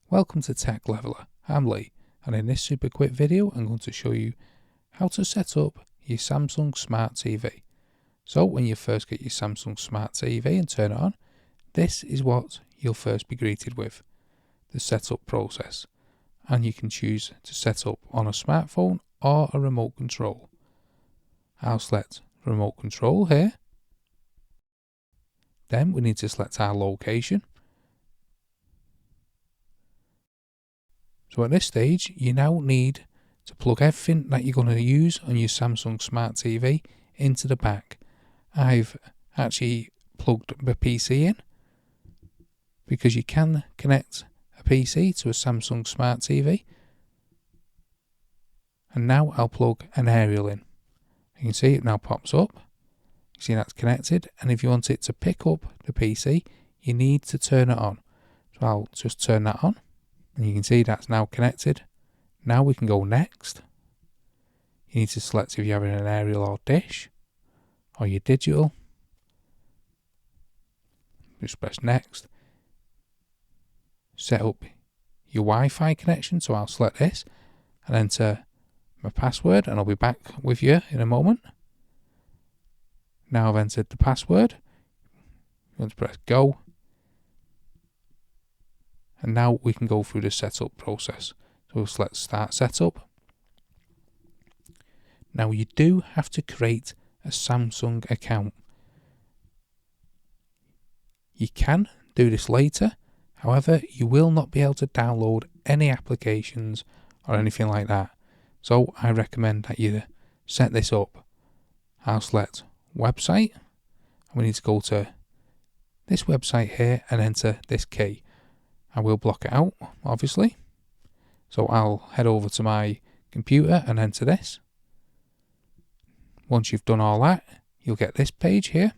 Welcome to Tech Leveler. I'm Lee, and in this super quick video I'm going to show you how to set up your Samsung Smart TV. So when you first get your Samsung Smart TV and turn it on, this is what you'll first be greeted with, the setup process. And you can choose to set up on a smartphone or a remote control. I'll select remote control here. Then we need to select our location. So at this stage, you now need to plug everything that you're going to use on your Samsung Smart TV into the back. I've actually plugged the PC in because you can connect a PC to a Samsung Smart TV. And now I'll plug an aerial in. You can see it now pops up. You see that's connected, and if you want it to pick up the PC, you need to turn it on. So I'll just turn that on. And you can see that's now connected. Now we can go next. You need to select if you're having an aerial or dish, or your digital. Just press next. Set up your Wi-Fi connection, so I'll select this and enter my password, and I'll be back with you in a moment. Now I've entered the password. You want to press go. And now we can go through the setup process. So we'll select Start Setup. Now you do have to create a Samsung account. You can do this later, however you will not be able to download any applications or anything like that. So I recommend that you set this up. I'll select Website. We need to go to this website here and enter this key. I will block it out, obviously. So I'll head over to my computer and enter this. Once you've done all that, you'll get this page here.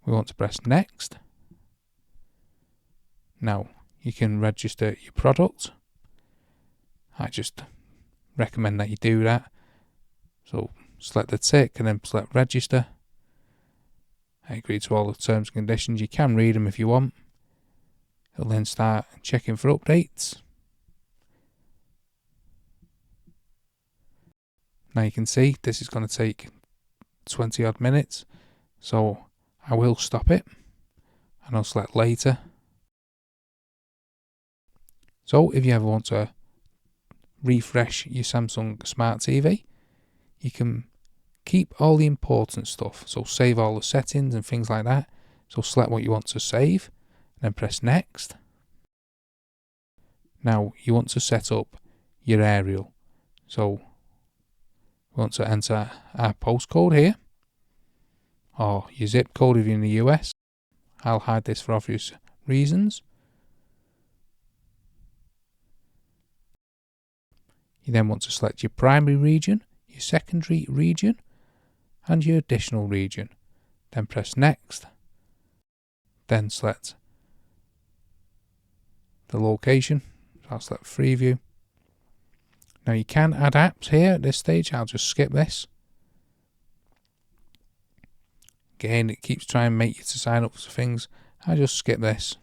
We want to press next. Now you can register your product. I just recommend that you do that. So select the tick and then select register. I agree to all the terms and conditions. You can read them if you want. It'll then start checking for updates. Now you can see this is going to take 20 odd minutes, so I will stop it and I'll select later. So if you ever want to refresh your Samsung Smart TV, you can keep all the important stuff, so save all the settings and things like that. So select what you want to save, then press next. Now you want to set up your aerial, so we want to enter our postcode here, or your zip code if you're in the US. I'll hide this for obvious reasons. You then want to select your primary region, your secondary region, and your additional region. Then press next. Then select the location. So I'll select Freeview. Now you can add apps here at this stage. I'll just skip this. Again, it keeps trying to make you to sign up for things. I just skip this.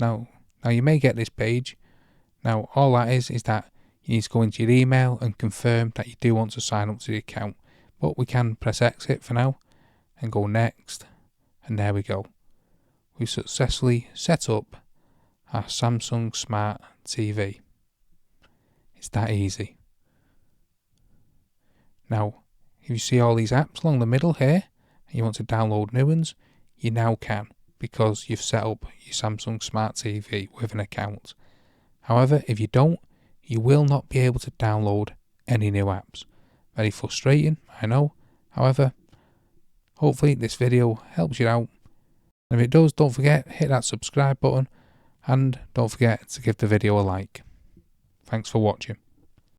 Now you may get this page. Now all that is that you need to go into your email and confirm that you do want to sign up to the account. But we can press exit for now and go next. And there we go. We've successfully set up our Samsung Smart TV. It's that easy. Now, if you see all these apps along the middle here, and you want to download new ones, you now can, because you've set up your Samsung Smart TV with an account. However, if you don't, you will not be able to download any new apps. Very frustrating, I know. However, hopefully this video helps you out. And if it does, don't forget, hit that subscribe button, and don't forget to give the video a like. Thanks for watching.